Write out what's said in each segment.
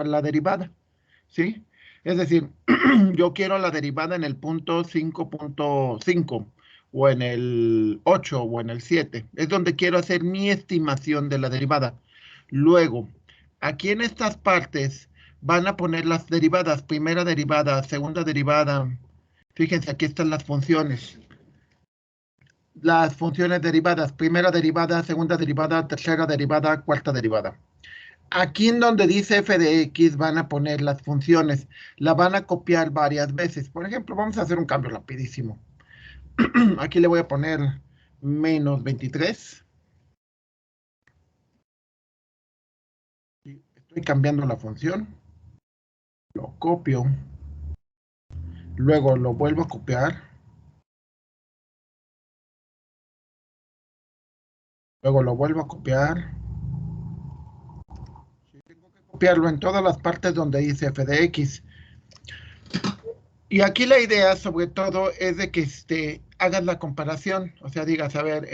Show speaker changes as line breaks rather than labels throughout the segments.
la derivada, ¿sí? Es decir, yo quiero la derivada en el punto 5.5 o en el 8 o en el 7. Es donde quiero hacer mi estimación de la derivada. Luego, aquí en estas partes van a poner las derivadas, primera derivada, segunda derivada. Fíjense, aquí están las funciones. Las funciones derivadas, primera derivada, segunda derivada, tercera derivada, cuarta derivada. Aquí en donde dice f de x van a poner las funciones, la van a copiar varias veces. Por ejemplo, vamos a hacer un cambio rapidísimo. Aquí le voy a poner menos 23. Estoy cambiando la función, lo copio, luego lo vuelvo a copiar, luego lo vuelvo a copiar. Tengo que copiarlo en todas las partes donde dice f de x. Y aquí la idea, sobre todo, es de que hagas la comparación, o sea, digas, a ver,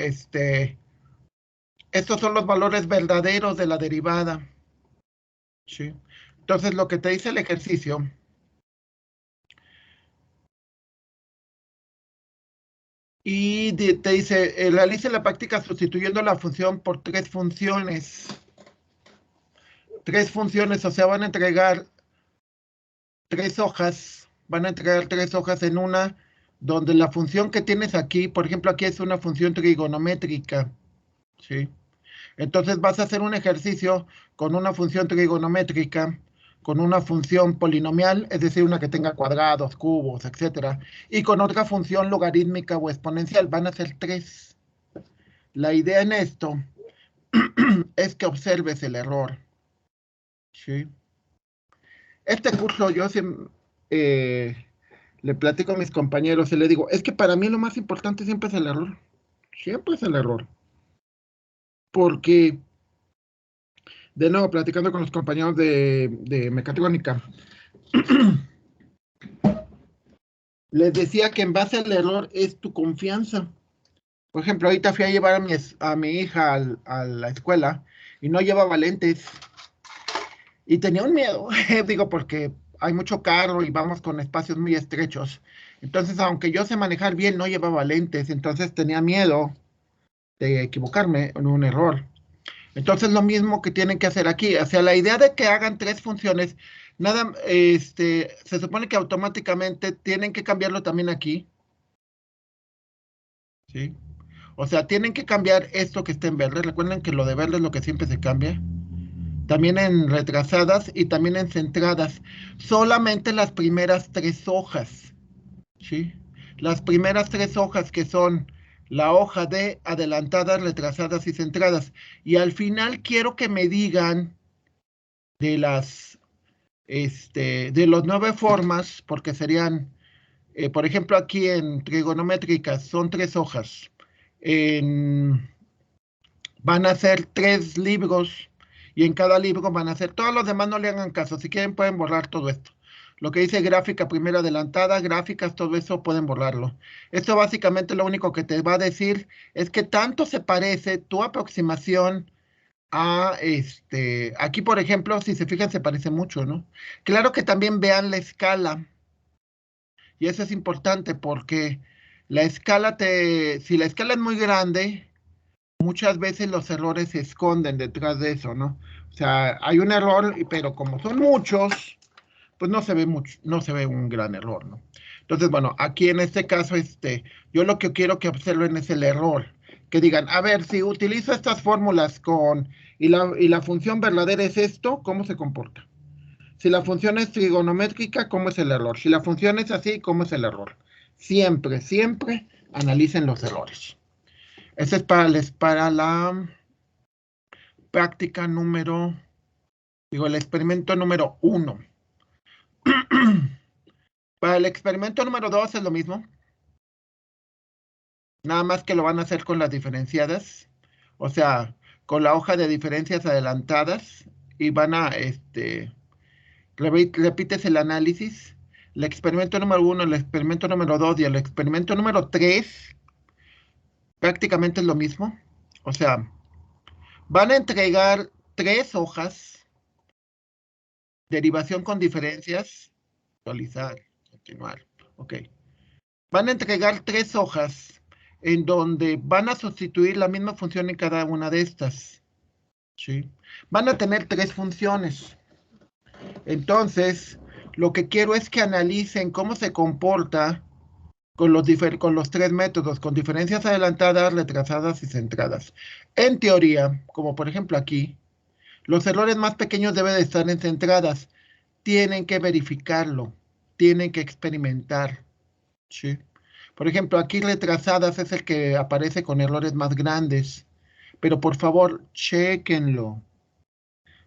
estos son los valores verdaderos de la derivada, ¿sí? Entonces, lo que te dice el ejercicio, y te dice, realice la práctica sustituyendo la función por tres funciones. Tres funciones, o sea, van a entregar tres hojas en una, donde la función que tienes aquí, por ejemplo, aquí es una función trigonométrica, ¿sí? Entonces vas a hacer un ejercicio con una función trigonométrica, con una función polinomial, es decir, una que tenga cuadrados, cubos, etcétera, y con otra función logarítmica o exponencial. Van a ser tres. La idea en esto es que observes el error, ¿sí? Este curso yo eh, le platico a mis compañeros y le digo, es que para mí lo más importante siempre es el error. Siempre es el error. Porque, de nuevo, platicando con los compañeros de mecatrónica, les decía que en base al error es tu confianza. Por ejemplo, ahorita fui a llevar a mi hija a la escuela y no llevaba lentes. Y tenía un miedo, digo, porque hay mucho carro y vamos con espacios muy estrechos. Entonces, aunque yo sé manejar bien, no llevaba lentes, entonces tenía miedo de equivocarme en un error. Entonces, lo mismo que tienen que hacer aquí. O sea, la idea de que hagan tres funciones, nada, se supone que automáticamente tienen que cambiarlo también aquí, ¿sí? O sea, tienen que cambiar esto que está en verde. Recuerden que lo de verde es lo que siempre se cambia. También en retrasadas y también en centradas. Solamente las primeras tres hojas, ¿sí? Las primeras tres hojas que son la hoja de adelantadas, retrasadas y centradas. Y al final quiero que me digan de de los nueve formas, porque serían, por ejemplo, aquí en trigonométricas son tres hojas. En Van a ser tres libros y en cada libro van a ser, todos los demás no le hagan caso, si quieren pueden borrar todo esto. Lo que dice gráfica primero adelantada, gráficas, todo eso pueden borrarlo. Esto básicamente lo único que te va a decir es que tanto se parece tu aproximación a aquí por ejemplo, si se fijan se parece mucho, ¿no? Claro que también vean la escala y eso es importante porque si la escala es muy grande, muchas veces los errores se esconden detrás de eso, ¿no? O sea, hay un error, pero como son muchos, pues no se ve mucho, no se ve un gran error, ¿no? Entonces, bueno, aquí en este caso, yo lo que quiero que observen es el error. Que digan, a ver, si utilizo estas fórmulas y la función verdadera es esto, ¿cómo se comporta? Si la función es trigonométrica, ¿cómo es el error? Si la función es así, ¿cómo es el error? Siempre, siempre analicen los errores. Ese es para la práctica el experimento número 1. Para el experimento número 2 es lo mismo, nada más que lo van a hacer con las diferenciadas, o sea, con la hoja de diferencias adelantadas y repites el análisis. El experimento número 1, el experimento número 2 y el experimento número 3 prácticamente es lo mismo. O sea, van a entregar tres hojas Derivación con diferencias. Actualizar. Continuar. Ok. Van a entregar 3 hojas en donde van a sustituir la misma función en cada una de estas. ¿Sí? Van a tener 3 funciones. Entonces, lo que quiero es que analicen cómo se comporta con los 3 métodos, con diferencias adelantadas, retrasadas y centradas. En teoría, como por ejemplo aquí, los errores más pequeños deben de estar en centradas. Tienen que verificarlo, tienen que experimentar. ¿Sí? Por ejemplo, aquí retrasadas es el que aparece con errores más grandes. Pero por favor, chéquenlo.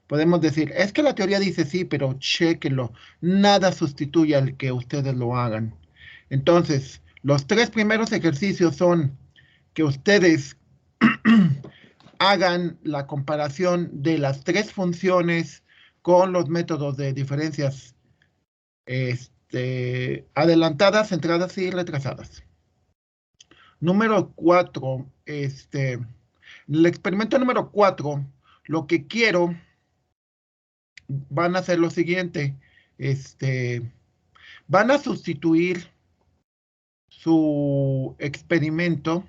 Podemos decir, es que la teoría dice sí, pero chéquenlo. Nada sustituye al que ustedes lo hagan. Entonces, los 3 primeros ejercicios son que ustedes hagan la comparación de las 3 funciones con los métodos de diferencias adelantadas, centradas y retrasadas. Número 4, el experimento número 4, lo que quiero, van a hacer lo siguiente, van a sustituir su experimento,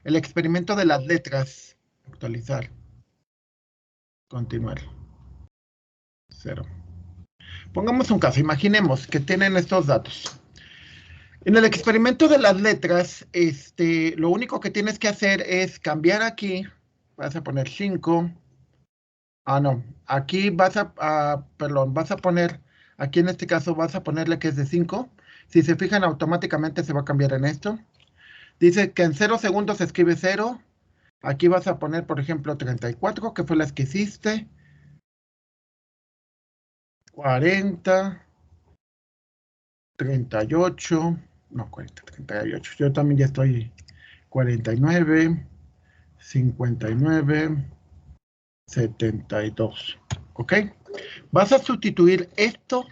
el experimento de las letras, actualizar, continuar, 0. Pongamos un caso, imaginemos que tienen estos datos. En el experimento de las letras, lo único que tienes que hacer es cambiar aquí, vas a poner 5. No, aquí perdón, vas a poner, aquí en este caso vas a ponerle que es de 5. Si se fijan, automáticamente se va a cambiar en esto. Dice que en 0 segundos se escribe 0. Aquí vas a poner, por ejemplo, 34, que fue las que hiciste. 40, 38, no, 40, 38. Yo también ya estoy 49, 59, 72. ¿Ok? Vas a sustituir esto.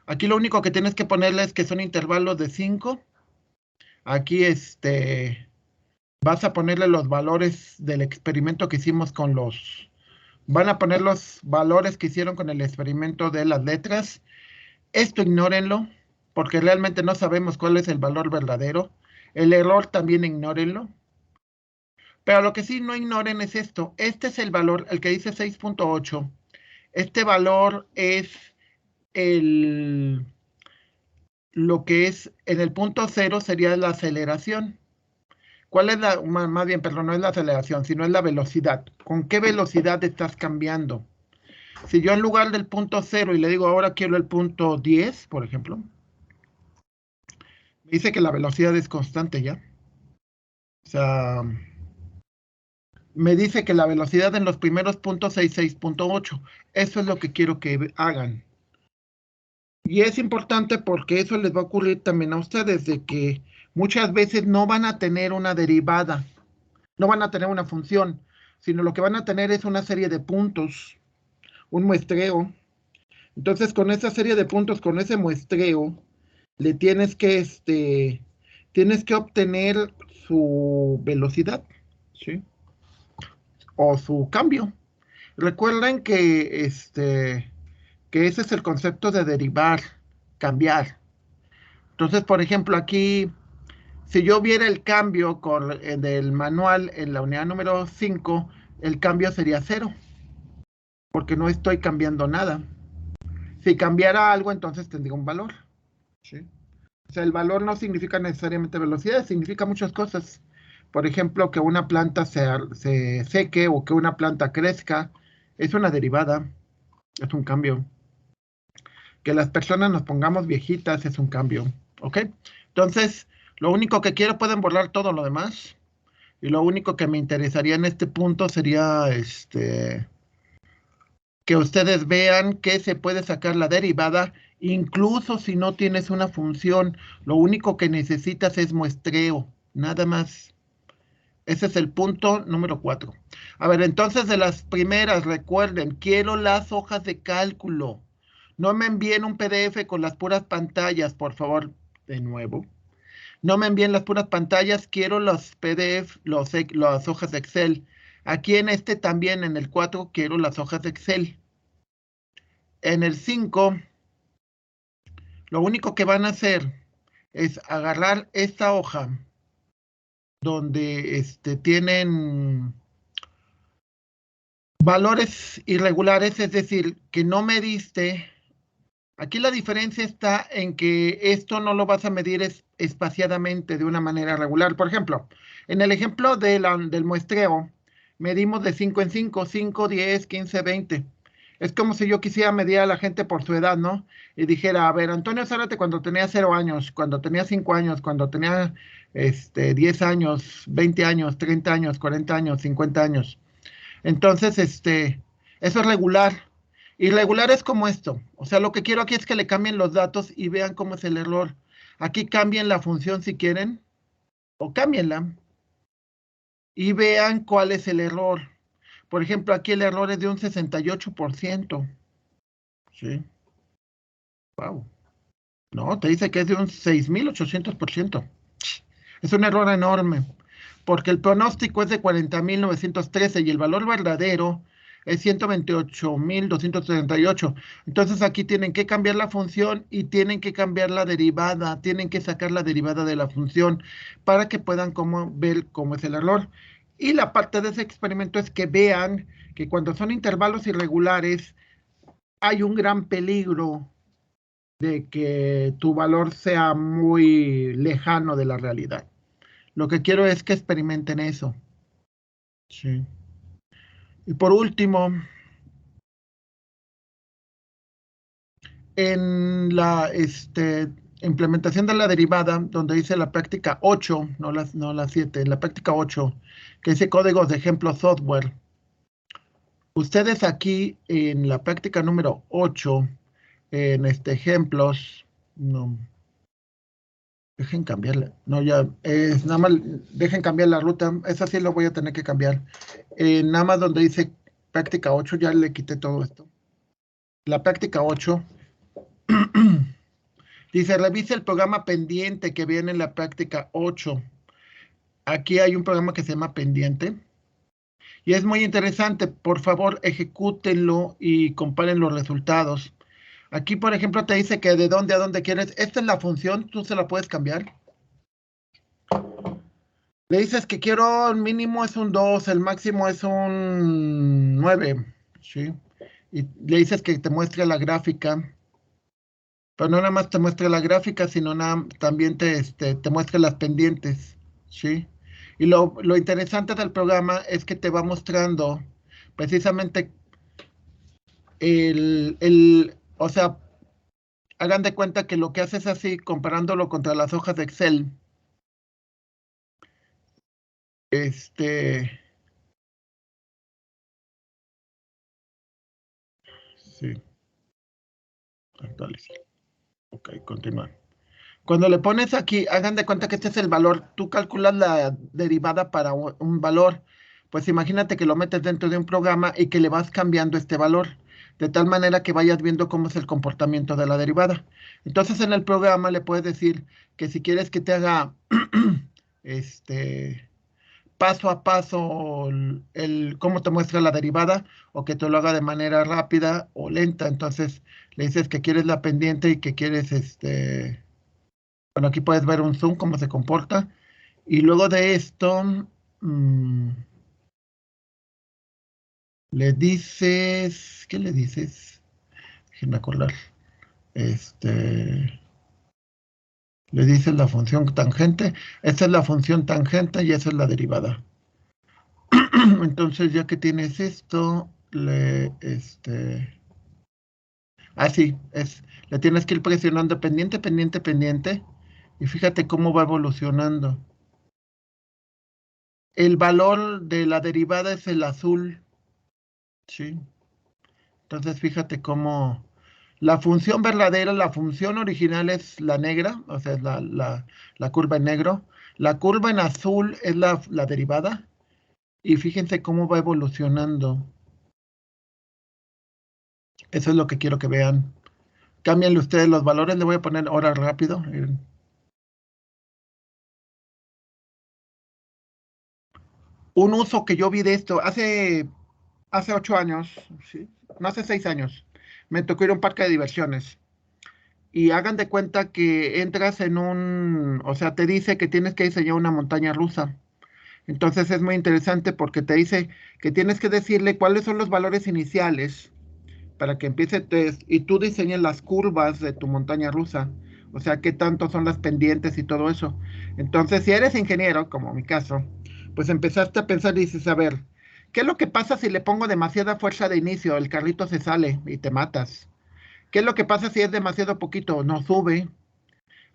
Aquí lo único que tienes que ponerle es que son intervalos de 5. Aquí vas a ponerle los valores del experimento que hicimos con los... Van a poner los valores que hicieron con el experimento de las letras. Esto ignórenlo, porque realmente no sabemos cuál es el valor verdadero. El error también ignórenlo. Pero lo que sí no ignoren es esto. Este es el valor, el que dice 6.8. Este valor es lo que es en el punto 0 sería la aceleración. ¿Cuál es más bien, perdón, no es la aceleración, sino es la velocidad? ¿Con qué velocidad estás cambiando? Si yo en lugar del punto 0 y le digo ahora quiero el punto 10, por ejemplo, me dice que la velocidad es constante ya. O sea, me dice que la velocidad en los primeros puntos es 6.8. Eso es lo que quiero que hagan. Y es importante porque eso les va a ocurrir también a ustedes, de que muchas veces no van a tener una derivada, no van a tener una función, sino lo que van a tener es una serie de puntos, un muestreo. Entonces, con esa serie de puntos, con ese muestreo, le tienes que obtener su velocidad, ¿sí? O su cambio. Recuerden que ese es el concepto de derivar, cambiar. Entonces, por ejemplo, aquí, si yo viera el cambio del manual en la unidad número 5, el cambio sería 0, porque no estoy cambiando nada. Si cambiara algo, entonces tendría un valor. ¿Sí? O sea, el valor no significa necesariamente velocidad, significa muchas cosas. Por ejemplo, que una planta se seque o que una planta crezca, es una derivada, es un cambio. Que las personas nos pongamos viejitas es un cambio, ¿ok? Entonces, lo único que quiero, pueden borrar todo lo demás. Y lo único que me interesaría en este punto sería que ustedes vean que se puede sacar la derivada, incluso si no tienes una función. Lo único que necesitas es muestreo, nada más. Ese es el punto número 4. A ver, entonces de las primeras, recuerden, quiero las hojas de cálculo. No me envíen un PDF con las puras pantallas, por favor, de nuevo. No me envíen las puras pantallas, quiero los PDF, las hojas de Excel. Aquí en también, en el 4, quiero las hojas de Excel. En el 5, lo único que van a hacer es agarrar esta hoja donde tienen valores irregulares, es decir, que no mediste. Aquí la diferencia está en que esto no lo vas a medir espaciadamente de una manera regular. Por ejemplo, en el ejemplo del muestreo, medimos de 5 en 5, 5, 10, 15, 20. Es como si yo quisiera medir a la gente por su edad, ¿no? Y dijera, a ver, Antonio Zárate cuando tenía 0 años, cuando tenía 5 años, cuando tenía 10 años, 20 años, 30 años, 40 años, 50 años. Entonces, eso es regular. Irregular es como esto. O sea, lo que quiero aquí es que le cambien los datos y vean cómo es el error. Aquí cambien la función si quieren, o cámbienla, y vean cuál es el error. Por ejemplo, aquí el error es de un 68%. Sí, wow. No, te dice que es de un 6.800%. Es un error enorme, porque el pronóstico es de 40.913 y el valor verdadero es 128.238. Entonces aquí tienen que cambiar la función y tienen que cambiar la derivada, tienen que sacar la derivada de la función para que puedan ver cómo es el error. Y la parte de ese experimento es que vean que cuando son intervalos irregulares hay un gran peligro de que tu valor sea muy lejano de la realidad. Lo que quiero es que experimenten eso. Sí. Y por último, en la implementación de la derivada, donde dice la práctica 8, no la 7, en la práctica 8, que dice códigos de ejemplo software, ustedes aquí en la práctica número 8, en ejemplos, no, dejen cambiarla, no, ya, es nada más, dejen cambiar la ruta, esa sí lo voy a tener que cambiar. Nada más donde dice práctica 8, ya le quité todo esto. La práctica 8 dice, revise el programa pendiente que viene en la práctica 8. Aquí hay un programa que se llama pendiente y es muy interesante. Por favor, ejecútenlo y comparen los resultados. Aquí, por ejemplo, te dice que de dónde a dónde quieres. Esta es la función, tú se la puedes cambiar. Le dices que quiero, el mínimo es un 2, el máximo es un 9, ¿sí? Y le dices que te muestre la gráfica. Pero no nada más te muestra la gráfica, sino también te muestra las pendientes, ¿sí? Y lo interesante del programa es que te va mostrando precisamente o sea, hagan de cuenta que lo que haces así, comparándolo contra las hojas de Excel, este, sí, actualizar. Ok, continúa. Cuando le pones aquí, hagan de cuenta que este es el valor, tú calculas la derivada para un valor, pues imagínate que lo metes dentro de un programa y que le vas cambiando este valor, de tal manera que vayas viendo cómo es el comportamiento de la derivada. Entonces en el programa le puedes decir que si quieres que te haga este paso a paso cómo te muestra la derivada o que te lo haga de manera rápida o lenta, entonces le dices que quieres la pendiente y que quieres bueno, aquí puedes ver un zoom, cómo se comporta. Y luego de esto, mm, le dices, ¿qué le dices? Déjenme acordar. Le dices la función tangente. Esta es la función tangente y esa es la derivada. Entonces, ya que tienes esto, sí, le tienes que ir presionando pendiente, pendiente, pendiente. Y fíjate cómo va evolucionando. El valor de la derivada es el azul, ¿sí? Entonces, fíjate cómo la función verdadera, la función original es la negra, o sea, es la curva en negro. La curva en azul es la derivada. Y fíjense cómo va evolucionando. Eso es lo que quiero que vean. Cámbienle ustedes los valores. Le voy a poner ahora rápido. Miren. Un uso que yo vi de esto hace 8 años, ¿sí? No, hace 6 años. me tocó ir a un parque de diversiones. Y hagan de cuenta que entras en o sea, te dice que tienes que diseñar una montaña rusa. Entonces es muy interesante porque te dice que tienes que decirle cuáles son los valores iniciales para que empiece y tú diseñes las curvas de tu montaña rusa. O sea, qué tanto son las pendientes y todo eso. Entonces, si eres ingeniero, como mi caso, pues empezaste a pensar y dices, a ver, ¿qué es lo que pasa si le pongo demasiada fuerza de inicio? El carrito se sale y te matas. ¿Qué es lo que pasa si es demasiado poquito? No sube.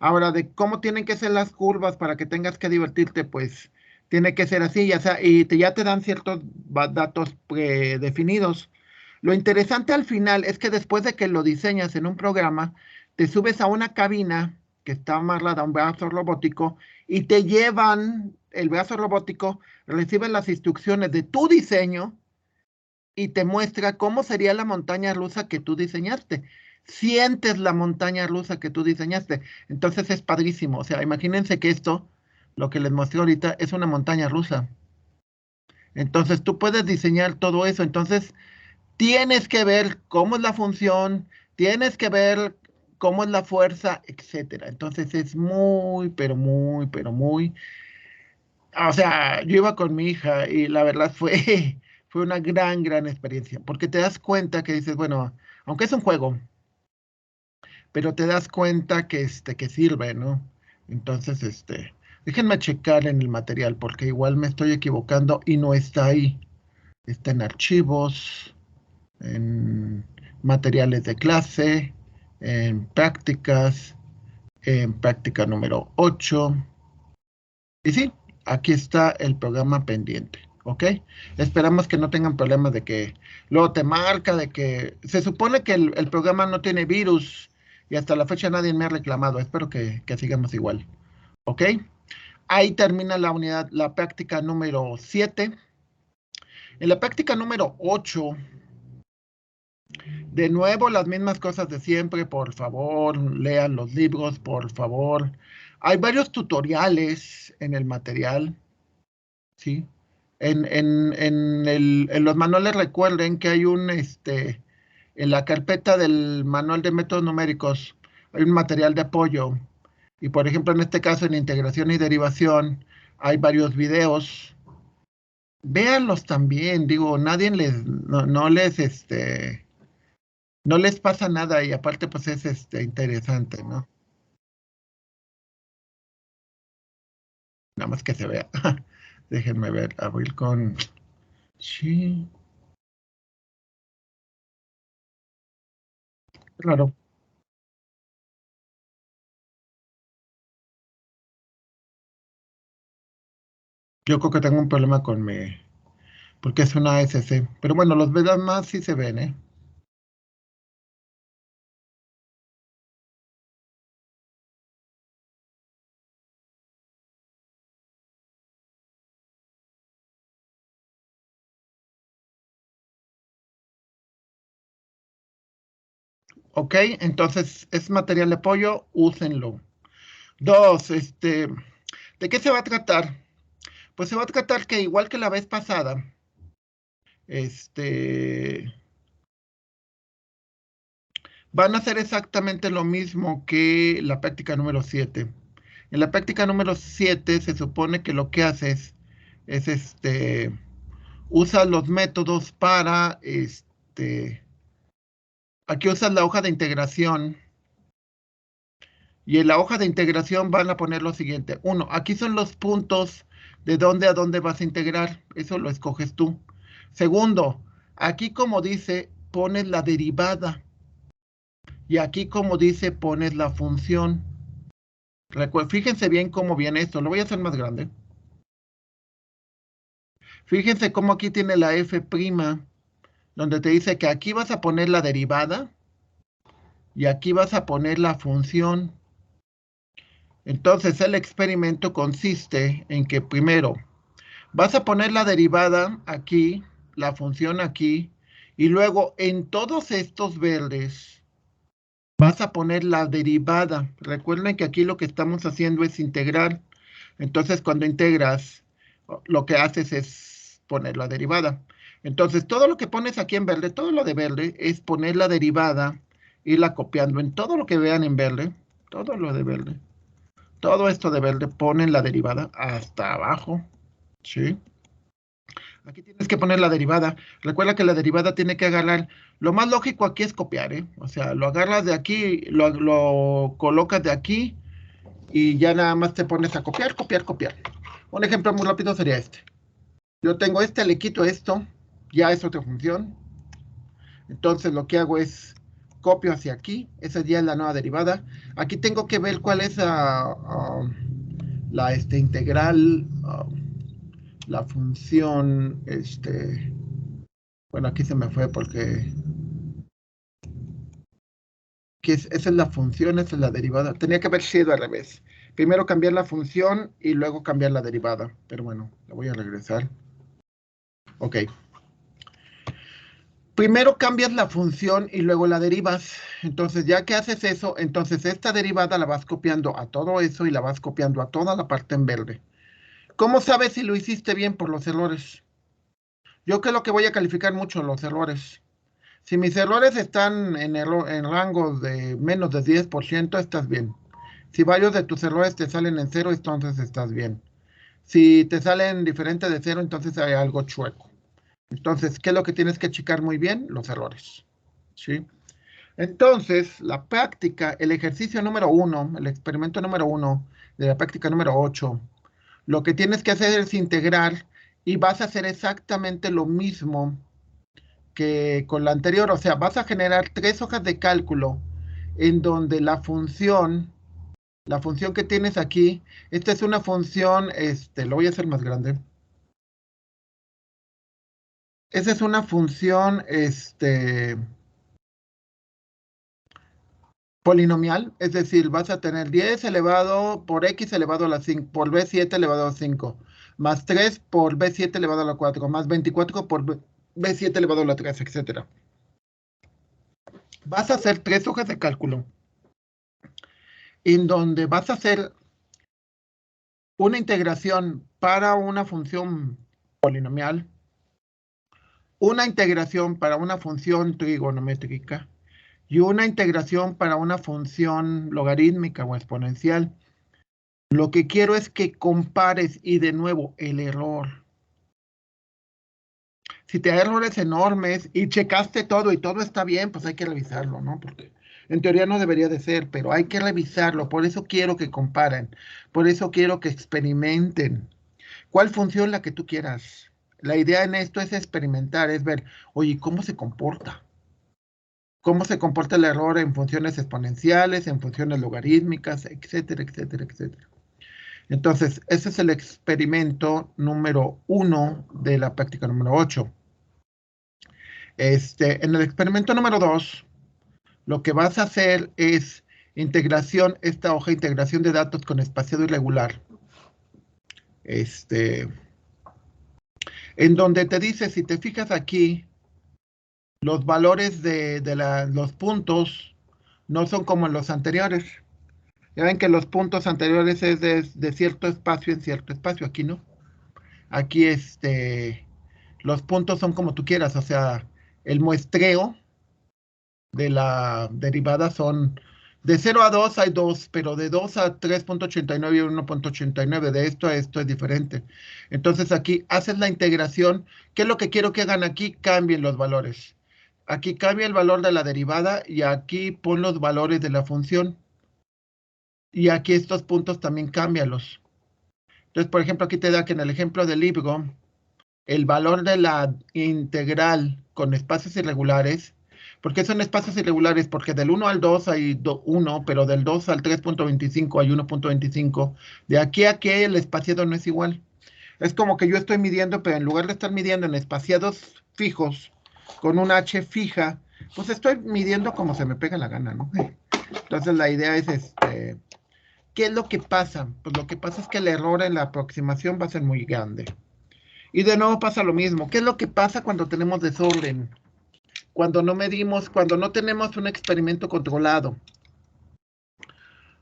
Ahora, de cómo tienen que ser las curvas para que tengas que divertirte, pues tiene que ser así, ya sea, y ya te dan ciertos datos predefinidos. Lo interesante al final es que después de que lo diseñas en un programa, te subes a una cabina que está amarrada a un brazo robótico y te llevan el brazo robótico, reciben las instrucciones de tu diseño y te muestra cómo sería la montaña rusa que tú diseñaste. Sientes la montaña rusa que tú diseñaste. Entonces es padrísimo. O sea, imagínense que esto, lo que les mostré ahorita, es una montaña rusa. Entonces tú puedes diseñar todo eso. Entonces tienes que ver cómo es la función, tienes que ver cómo es la fuerza, etcétera. Entonces es muy, pero muy, pero muy. O sea, yo iba con mi hija y la verdad fue, fue una gran, gran experiencia, porque te das cuenta que dices, bueno, aunque es un juego, pero te das cuenta que sirve, ¿no? Entonces, déjenme checar en el material, porque igual me estoy equivocando y no está ahí. Está en archivos, en materiales de clase, en práctica número 8. Y sí, aquí está el programa pendiente, ¿ok? Esperamos que no tengan problemas de que luego te marca, de que se supone que el programa no tiene virus y hasta la fecha nadie me ha reclamado. Espero que sigamos igual, ¿ok? Ahí termina la unidad, la práctica número 7. En la práctica número 8, de nuevo las mismas cosas de siempre, por favor, lean los libros, por favor. Hay varios tutoriales en el material. Sí. En los manuales recuerden que hay en la carpeta del manual de métodos numéricos, hay un material de apoyo. Y por ejemplo, en este caso, en integración y derivación, hay varios videos. Véanlos también, digo, nadie no les pasa nada y aparte, pues es interesante, ¿no? Nada más que se vea. Déjenme ver, abrir con. Sí, claro. Yo creo que tengo un problema con porque es una ASC. Pero bueno, los demás sí se ven, ¿eh? Ok, entonces es material de apoyo, úsenlo. Dos, ¿de qué se va a tratar? Pues se va a tratar que igual que la vez pasada, este, van a hacer exactamente lo mismo que la práctica número 7. En la práctica número 7 se supone que lo que haces es usa los métodos para, aquí usas la hoja de integración. Y en la hoja de integración van a poner lo siguiente. Uno, aquí son los puntos de dónde a dónde vas a integrar. Eso lo escoges tú. Segundo, aquí como dice, pones la derivada. Y aquí como dice, pones la función. Fíjense bien cómo viene esto. Lo voy a hacer más grande. Fíjense cómo aquí tiene la f', donde te dice que aquí vas a poner la derivada y aquí vas a poner la función. Entonces el experimento consiste en que primero vas a poner la derivada aquí, la función aquí, y luego en todos estos verdes vas a poner la derivada. Recuerden que aquí lo que estamos haciendo es integrar. Entonces, cuando integras, lo que haces es poner la derivada. Entonces, todo lo que pones aquí en verde, todo lo de verde, es poner la derivada, irla copiando en todo lo que vean en verde, todo lo de verde. Todo esto de verde, ponen la derivada hasta abajo, ¿sí? Aquí tienes que poner la derivada. Recuerda que la derivada tiene que agarrar. Lo más lógico aquí es copiar, ¿eh? O sea, lo agarras de aquí, lo colocas de aquí y ya nada más te pones a copiar, copiar, copiar. Un ejemplo muy rápido sería este. Yo tengo este, le quito esto, ya es otra función. Entonces lo que hago es copio hacia aquí, esa ya es la nueva derivada. Aquí tengo que ver cuál es la integral, la función, bueno, aquí se me fue porque esa es la función, esa es la derivada. Tenía que haber sido al revés. Primero cambiar la función y luego cambiar la derivada. Pero bueno, la voy a regresar. Ok. Primero cambias la función y luego la derivas. Entonces, ya que haces eso, entonces esta derivada la vas copiando a todo eso y la vas copiando a toda la parte en verde. ¿Cómo sabes si lo hiciste bien por los errores? Yo creo que voy a calificar mucho los errores. Si mis errores están en rangos de menos de 10%, estás bien. Si varios de tus errores te salen en cero, entonces estás bien. Si te salen diferente de cero, entonces hay algo chueco. Entonces, ¿qué es lo que tienes que checar muy bien? Los errores. ¿Sí? Entonces, la práctica, el ejercicio número 1, el experimento número 1 de la práctica número 8, lo que tienes que hacer es integrar y vas a hacer exactamente lo mismo que con la anterior. O sea, vas a generar 3 hojas de cálculo en donde la función que tienes aquí, esta es una función, lo voy a hacer más grande. Esa es una función, polinomial, es decir, vas a tener 10 elevado por x elevado a la 5, por b7 elevado a 5, más 3 por b7 elevado a la 4, más 24 por b7 elevado a la 3, etc. Vas a hacer 3 hojas de cálculo en donde vas a hacer una integración para una función polinomial, una integración para una función trigonométrica y una integración para una función logarítmica o exponencial. Lo que quiero es que compares y de nuevo el error. Si te da errores enormes y checaste todo y todo está bien, pues hay que revisarlo, ¿no? Porque en teoría no debería de ser, pero hay que revisarlo. Por eso quiero que comparen. Por eso quiero que experimenten. ¿Cuál función la que tú quieras? La idea en esto es experimentar, es ver, oye, ¿cómo se comporta? ¿Cómo se comporta el error en funciones exponenciales, en funciones logarítmicas, etcétera, etcétera, etcétera? Entonces, ese es el experimento número 1 de la práctica número 8. En el experimento número 2, lo que vas a hacer es integración, esta hoja, integración de datos con espaciado irregular. En donde te dice, si te fijas aquí, los valores de los puntos no son como en los anteriores. Ya ven que los puntos anteriores es de cierto espacio en cierto espacio, aquí no. Aquí los puntos son como tú quieras, o sea, el muestreo de la derivada son de 0 a 2 hay 2, pero de 2 a 3.89 y 1.89, de esto a esto es diferente. Entonces aquí haces la integración. ¿Qué es lo que quiero que hagan aquí? Cambien los valores. Aquí cambia el valor de la derivada y aquí pon los valores de la función. Y aquí estos puntos también cámbialos. Entonces, por ejemplo, aquí te da que en el ejemplo del libro, el valor de la integral con espacios irregulares. ¿Por qué son espacios irregulares? Porque del 1 al 2 hay 1, pero del 2 al 3.25 hay 1.25. De aquí a aquí el espaciado no es igual. Es como que yo estoy midiendo, pero en lugar de estar midiendo en espaciados fijos, con una h fija, pues estoy midiendo como se me pega la gana, ¿no? Entonces la idea es, ¿qué es lo que pasa? Pues lo que pasa es que el error en la aproximación va a ser muy grande. Y de nuevo pasa lo mismo. ¿Qué es lo que pasa cuando tenemos desorden? Cuando no medimos, cuando no tenemos un experimento controlado.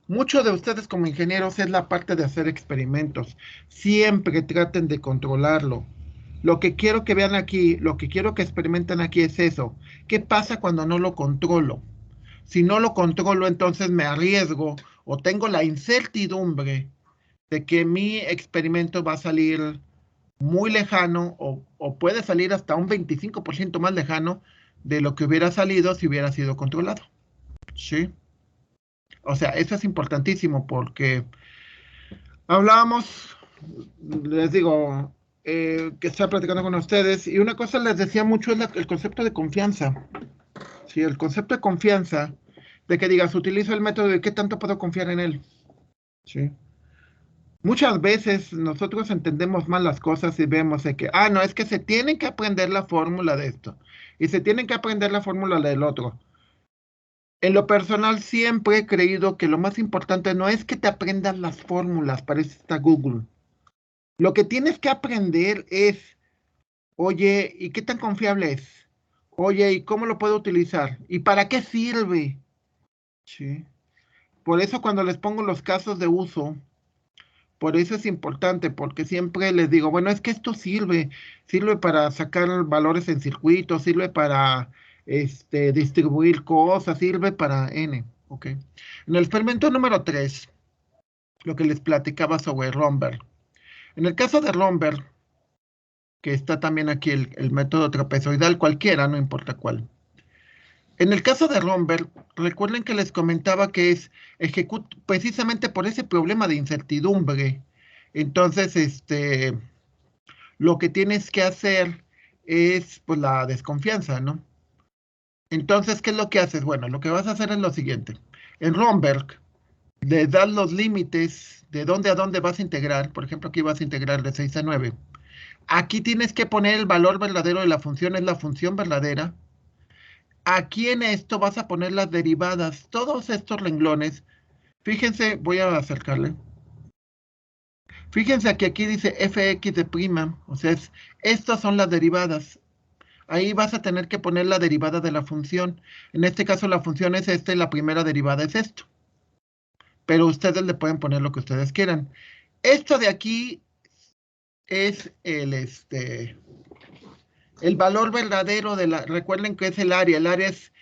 Muchos de ustedes como ingenieros es la parte de hacer experimentos. Siempre traten de controlarlo. Lo que quiero que vean aquí, lo que quiero que experimenten aquí es eso. ¿Qué pasa cuando no lo controlo? Si no lo controlo, entonces me arriesgo o tengo la incertidumbre de que mi experimento va a salir muy lejano o puede salir hasta un 25% más lejano de lo que hubiera salido si hubiera sido controlado. ¿Sí? O sea, eso es importantísimo porque hablábamos, les digo, que estaba platicando con ustedes y una cosa les decía mucho es el concepto de confianza. Sí, el concepto de confianza, de que digas, utilizo el método de qué tanto puedo confiar en él. Sí. Muchas veces nosotros entendemos mal las cosas y vemos de que, no, es que se tienen que aprender la fórmula de esto y se tienen que aprender la fórmula del otro. En lo personal siempre he creído que lo más importante no es que te aprendas las fórmulas, para eso está Google. Lo que tienes que aprender es, oye, ¿y qué tan confiable es? Oye, ¿y cómo lo puedo utilizar? ¿Y para qué sirve? Sí. Por eso cuando les pongo los casos de uso, por eso es importante, porque siempre les digo, bueno, es que esto sirve para sacar valores en circuitos, sirve para distribuir cosas, sirve para N, ¿ok? En el experimento número 3, lo que les platicaba sobre Romberg. En el caso de Romberg, que está también aquí el método trapezoidal, cualquiera, no importa cuál. En el caso de Romberg, recuerden que les comentaba que es precisamente por ese problema de incertidumbre. Entonces, lo que tienes que hacer es pues la desconfianza, ¿no? Entonces, ¿qué es lo que haces? Bueno, lo que vas a hacer es lo siguiente. En Romberg, le das los límites de dónde a dónde vas a integrar. Por ejemplo, aquí vas a integrar de 6 a 9. Aquí tienes que poner el valor verdadero de la función, es la función verdadera. Aquí en esto vas a poner las derivadas, todos estos renglones. Fíjense, voy a acercarle. Fíjense que aquí dice fx de prima, o sea, estas son las derivadas. Ahí vas a tener que poner la derivada de la función. En este caso la función es esta y la primera derivada es esto. Pero ustedes le pueden poner lo que ustedes quieran. Esto de aquí es el valor verdadero de la, recuerden que es el área es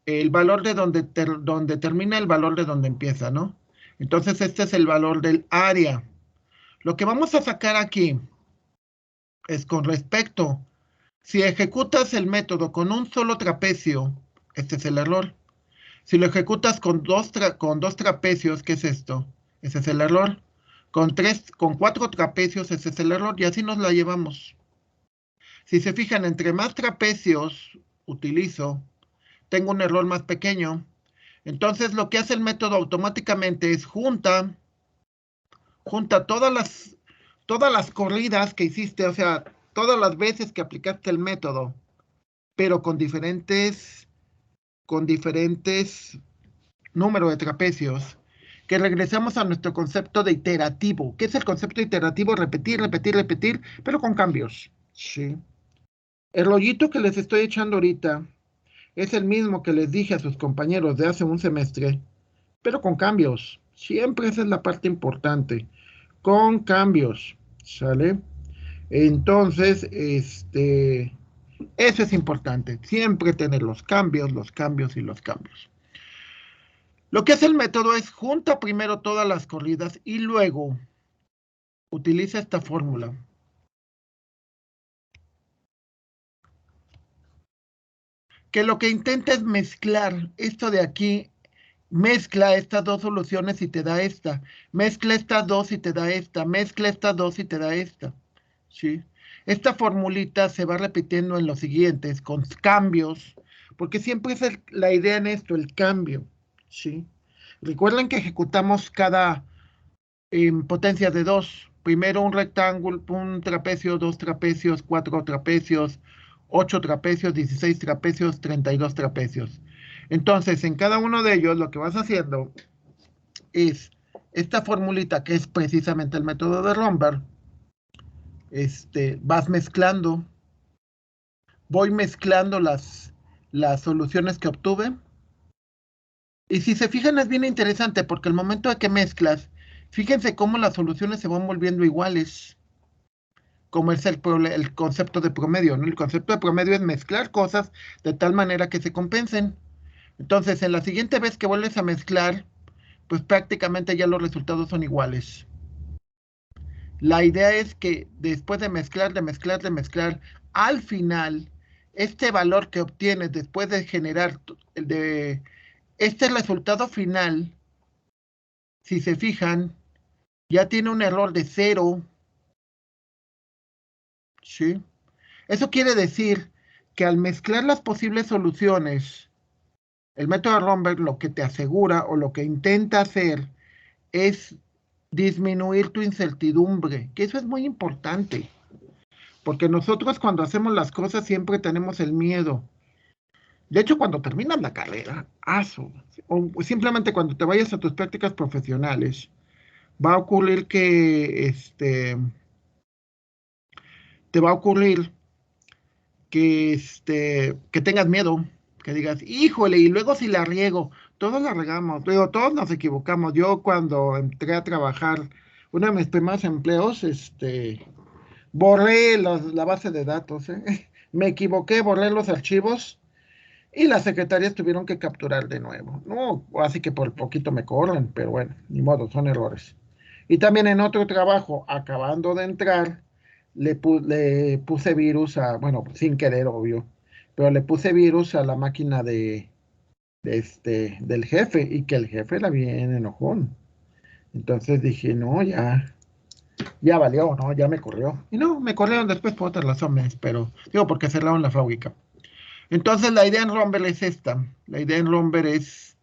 el valor de donde termina el valor de donde empieza, ¿no? Entonces este es el valor del área. Lo que vamos a sacar aquí es con respecto, si ejecutas el método con un solo trapecio, este es el error. Si lo ejecutas con dos trapecios, ¿qué es esto? Ese es el error. Con 4 trapecios, ese es el error, y así nos la llevamos. Si se fijan, entre más trapecios utilizo, tengo un error más pequeño. Entonces, lo que hace el método automáticamente es junta todas las corridas que hiciste, o sea, todas las veces que aplicaste el método, pero con diferentes número de trapecios, que regresamos a nuestro concepto de iterativo. ¿Qué es el concepto iterativo? Repetir, repetir, repetir, pero con cambios. Sí. El rollito que les estoy echando ahorita es el mismo que les dije a sus compañeros de hace un semestre, pero con cambios. Siempre esa es la parte importante. Con cambios. ¿Sale? Entonces, eso es importante. Siempre tener los cambios y los cambios. Lo que hace el método es junta primero todas las corridas y luego utiliza esta fórmula. Que lo que intenta es mezclar esto de aquí, mezcla estas dos soluciones y te da esta, mezcla estas dos y te da esta, mezcla estas dos y te da esta. ¿Sí? Esta formulita se va repitiendo en los siguientes con cambios, porque siempre es la idea en esto, el cambio. ¿Sí? Recuerden que ejecutamos cada potencias de 2. Primero un rectángulo, un trapecio, 2 trapecios, 4 trapecios, 8 trapecios, 16 trapecios, 32 trapecios. Entonces, en cada uno de ellos lo que vas haciendo es esta formulita que es precisamente el método de Romberg. Vas mezclando, voy mezclando las soluciones que obtuve. Y si se fijan es bien interesante porque el momento de que mezclas, fíjense cómo las soluciones se van volviendo iguales. como es el concepto de promedio, ¿no? El concepto de promedio es mezclar cosas de tal manera que se compensen. Entonces, en la siguiente vez que vuelves a mezclar, pues prácticamente ya los resultados son iguales. La idea es que después de mezclar, al final, este valor que obtienes después de generar este resultado final, si se fijan, ya tiene un error de 0, ¿sí? Eso quiere decir que al mezclar las posibles soluciones, el método de Romberg lo que te asegura o lo que intenta hacer es disminuir tu incertidumbre, que eso es muy importante, porque nosotros cuando hacemos las cosas siempre tenemos el miedo. De hecho, cuando terminas la carrera, o simplemente cuando te vayas a tus prácticas profesionales, va a ocurrir que te va a ocurrir que tengas miedo, que digas, híjole, y luego si la riego, todos la regamos, digo, todos nos equivocamos. Yo cuando entré a trabajar, uno de mis primeros empleos, borré la base de datos, ¿eh? Me equivoqué, borré los archivos y las secretarias tuvieron que capturar de nuevo. No, así que por poquito me corren, pero bueno, ni modo, son errores. Y también en otro trabajo, acabando de entrar, le puse virus bueno, sin querer, obvio, pero le puse virus a la máquina del jefe y que el jefe era bien enojón. Entonces dije, no, ya valió, ¿no? Ya me corrió. Y no, me corrieron después por otras razones, pero digo, porque cerraron la fábrica. Entonces la idea en Romber es esta. La idea en Romber es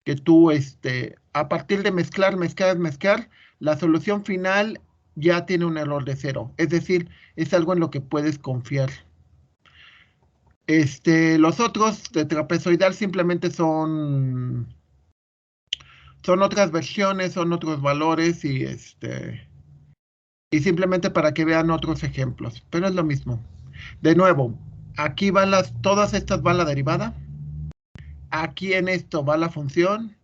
que tú, a partir de mezclar, la solución final ya tiene un error de 0. Es decir, es algo en lo que puedes confiar. Los otros de trapezoidal simplemente son otras versiones, son otros valores y simplemente para que vean otros ejemplos. Pero es lo mismo. De nuevo, aquí van todas estas van la derivada. Aquí en esto va la función.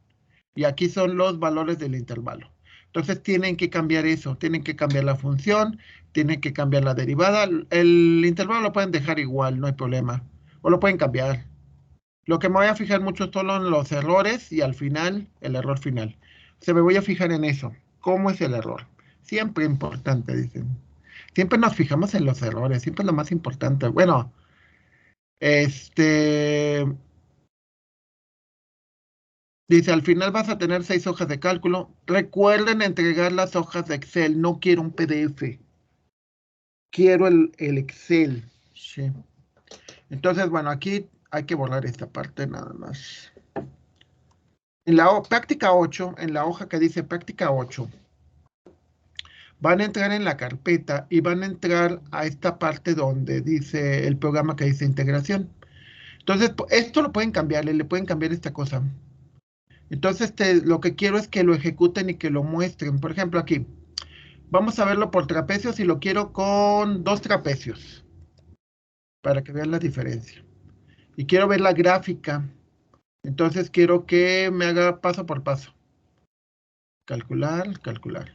Y aquí son los valores del intervalo. Entonces tienen que cambiar eso, tienen que cambiar la función, tienen que cambiar la derivada. El intervalo lo pueden dejar igual, no hay problema. O lo pueden cambiar. Lo que me voy a fijar mucho solo en los errores y al final, el error final. O sea, me voy a fijar en eso. ¿Cómo es el error? Siempre importante, dicen. Siempre nos fijamos en los errores, siempre es lo más importante. Bueno, dice, al final vas a tener 6 hojas de cálculo. Recuerden entregar las hojas de Excel. No quiero un PDF. Quiero el Excel. Sí. Entonces, bueno, aquí hay que borrar esta parte nada más. En la práctica 8, en la hoja que dice práctica 8, van a entrar en la carpeta y van a entrar a esta parte donde dice el programa que dice integración. Entonces, esto lo pueden cambiar, le pueden cambiar esta cosa. Entonces, lo que quiero es que lo ejecuten y que lo muestren. Por ejemplo, aquí, vamos a verlo por trapecios y lo quiero con 2 trapecios, para que vean la diferencia. Y quiero ver la gráfica. Entonces, quiero que me haga paso por paso. Calcular, calcular.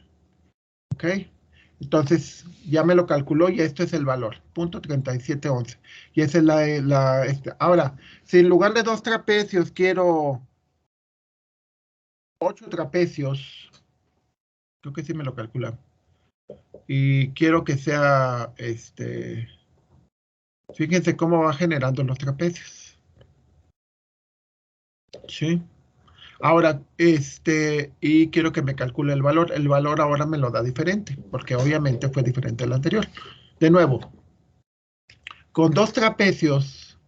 ¿Ok? Entonces, ya me lo calculó y esto es el valor, 0.3711. Y esa es Ahora, si en lugar de 2 trapecios quiero 8 trapecios, creo que sí me lo calcula. Y quiero que sea, fíjense cómo va generando los trapecios. ¿Sí? Ahora, y quiero que me calcule el valor. El valor ahora me lo da diferente, porque obviamente fue diferente al anterior. De nuevo, con 2 trapecios,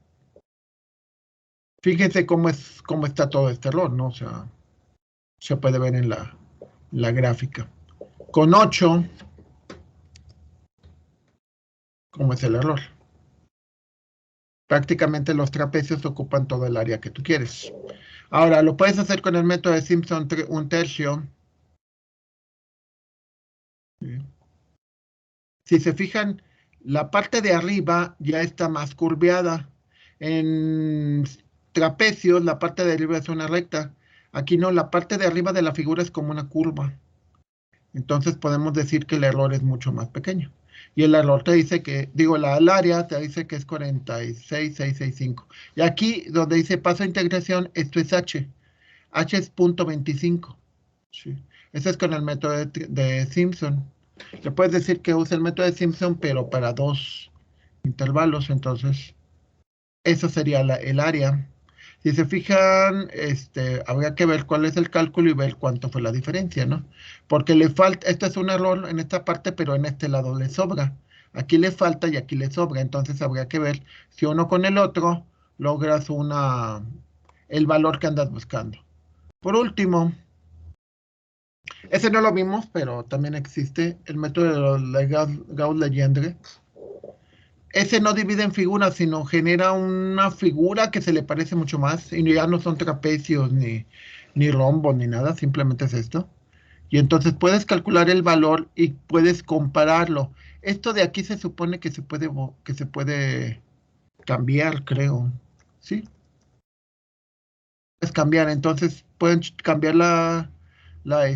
fíjense cómo está todo este error, ¿no? O sea, se puede ver en la gráfica. Con 8, ¿cómo es el error? Prácticamente los trapecios ocupan todo el área que tú quieres. Ahora, lo puedes hacer con el método de Simpson un tercio. Si se fijan, la parte de arriba ya está más curveada. En trapecios, la parte de arriba es una recta. Aquí no, la parte de arriba de la figura es como una curva. Entonces podemos decir que el error es mucho más pequeño. Y el error te dice que, digo, el área te dice que es 46,665. Y aquí donde dice paso de integración, esto es H. H es 0.25. Sí. Eso es con el método de Simpson. Le puedes decir que use el método de Simpson, pero para 2 intervalos. Entonces, eso sería el área. Si se fijan, habría que ver cuál es el cálculo y ver cuánto fue la diferencia, ¿no? Porque le falta, esto es un error en esta parte, pero en este lado le sobra. Aquí le falta y aquí le sobra. Entonces habría que ver si uno con el otro logras el valor que andas buscando. Por último, ese no lo vimos, pero también existe el método de Gauss-Legendre. Ese no divide en figuras, sino genera una figura que se le parece mucho más. Y ya no son trapecios, ni rombos, ni nada. Simplemente es esto. Y entonces puedes calcular el valor y puedes compararlo. Esto de aquí se supone que se puede cambiar, creo. ¿Sí? Puedes cambiar. Entonces pueden cambiar la, la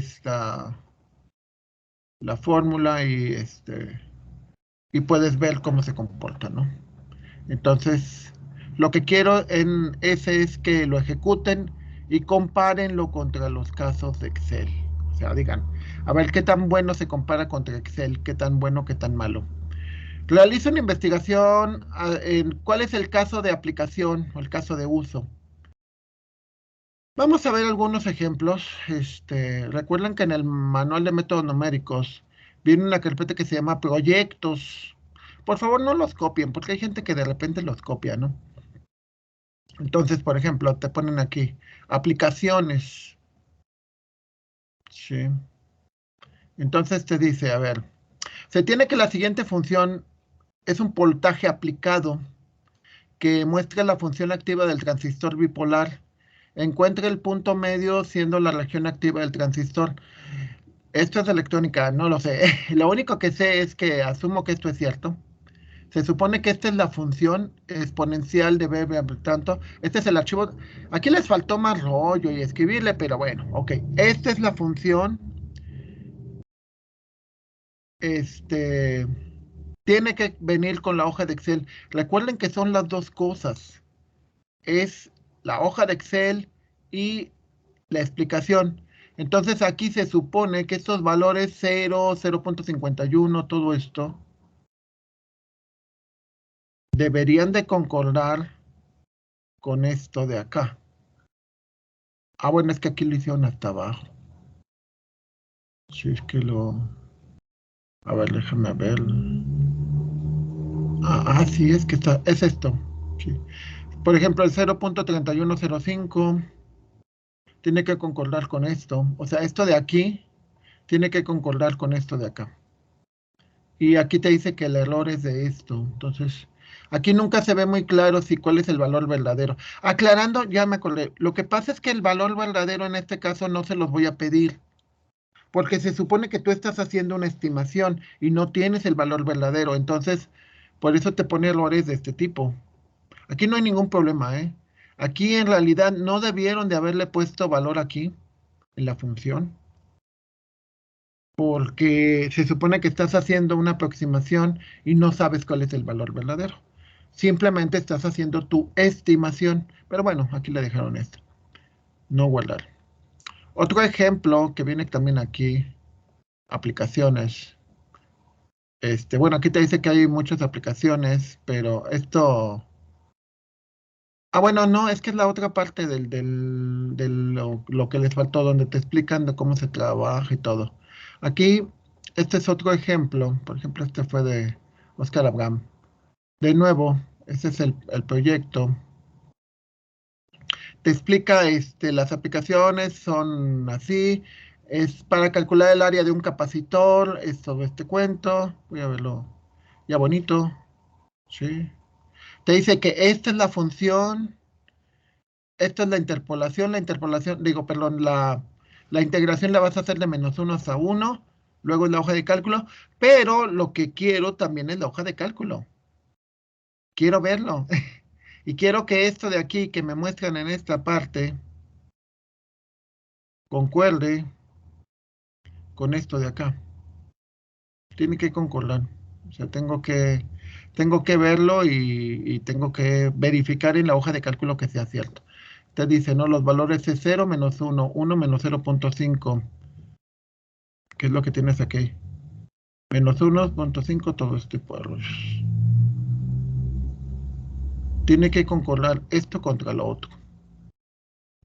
fórmula y puedes ver cómo se comporta, ¿no? Entonces, lo que quiero en ese es que lo ejecuten y compárenlo contra los casos de Excel. O sea, digan, a ver qué tan bueno se compara contra Excel, qué tan bueno, qué tan malo. Realiza una investigación en cuál es el caso de aplicación o el caso de uso. Vamos a ver algunos ejemplos. Recuerden que en el manual de métodos numéricos viene una carpeta que se llama proyectos. Por favor, no los copien, porque hay gente que de repente los copia, ¿no? Entonces, por ejemplo, te ponen aquí aplicaciones. Sí. Entonces te dice, a ver, se tiene que la siguiente función es un voltaje aplicado que muestra la función activa del transistor bipolar. Encuentra el punto medio siendo la región activa del transistor. Esto es electrónica, no lo sé. Lo único que sé es que asumo que esto es cierto. Se supone que esta es la función exponencial de b, por tanto, este es el archivo. Aquí les faltó más rollo y escribirle, pero bueno, ok. Esta es la función. Este tiene que venir con la hoja de Excel. Recuerden que son las dos cosas. Es la hoja de Excel y la explicación. Entonces aquí se supone que estos valores 0, 0.51, todo esto, deberían de concordar con esto de acá. Ah, bueno, es que aquí lo hicieron hasta abajo. Si es que A ver, déjame ver. Sí, es que es esto. Sí. Por ejemplo, el 0.3105 tiene que concordar con esto. O sea, esto de aquí tiene que concordar con esto de acá. Y aquí te dice que el error es de esto. Entonces, aquí nunca se ve muy claro si cuál es el valor verdadero. Aclarando, ya me acordé. Lo que pasa es que el valor verdadero en este caso no se los voy a pedir. Porque se supone que tú estás haciendo una estimación y no tienes el valor verdadero. Entonces, por eso te pone errores de este tipo. Aquí no hay ningún problema, ¿eh? Aquí en realidad no debieron de haberle puesto valor aquí, en la función, porque se supone que estás haciendo una aproximación y no sabes cuál es el valor verdadero. Simplemente estás haciendo tu estimación. Pero bueno, aquí le dejaron esto. No guardar. Otro ejemplo que viene también aquí, aplicaciones. Bueno, aquí te dice que hay muchas aplicaciones, pero esto... bueno, no, es que es la otra parte lo que les faltó, donde te explican de cómo se trabaja y todo. Aquí, este es otro ejemplo. Por ejemplo, este fue de Oscar Abraham. De nuevo, este es el proyecto. Te explica, las aplicaciones son así. Es para calcular el área de un capacitor. Es sobre este cuento. Voy a verlo ya bonito. Sí. Te dice que esta es la función, esta es la interpolación, digo, perdón, la integración la vas a hacer de -1 hasta 1, luego es la hoja de cálculo, pero lo que quiero también es la hoja de cálculo. Quiero verlo. Y quiero que esto de aquí que me muestran en esta parte concuerde con esto de acá. Tiene que concordar. O sea, tengo que verlo y tengo que verificar en la hoja de cálculo que sea cierto. Te dice, ¿no? Los valores es 0, menos 1, 1 menos 0.5. ¿Qué es lo que tienes aquí? Menos 1.5, todo este tipo de errores. Tiene que concordar esto contra lo otro.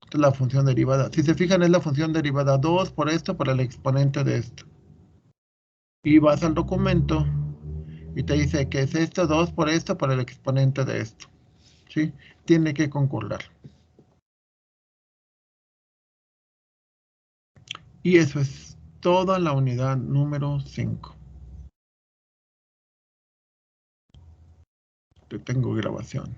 Esta es la función derivada. Si se fijan, es la función derivada 2 por esto, por el exponente de esto. Y vas al documento y te dice que es esto, 2 por esto, por el exponente de esto. ¿Sí? Tiene que concordar. Y eso es toda la unidad número 5. Tengo grabación.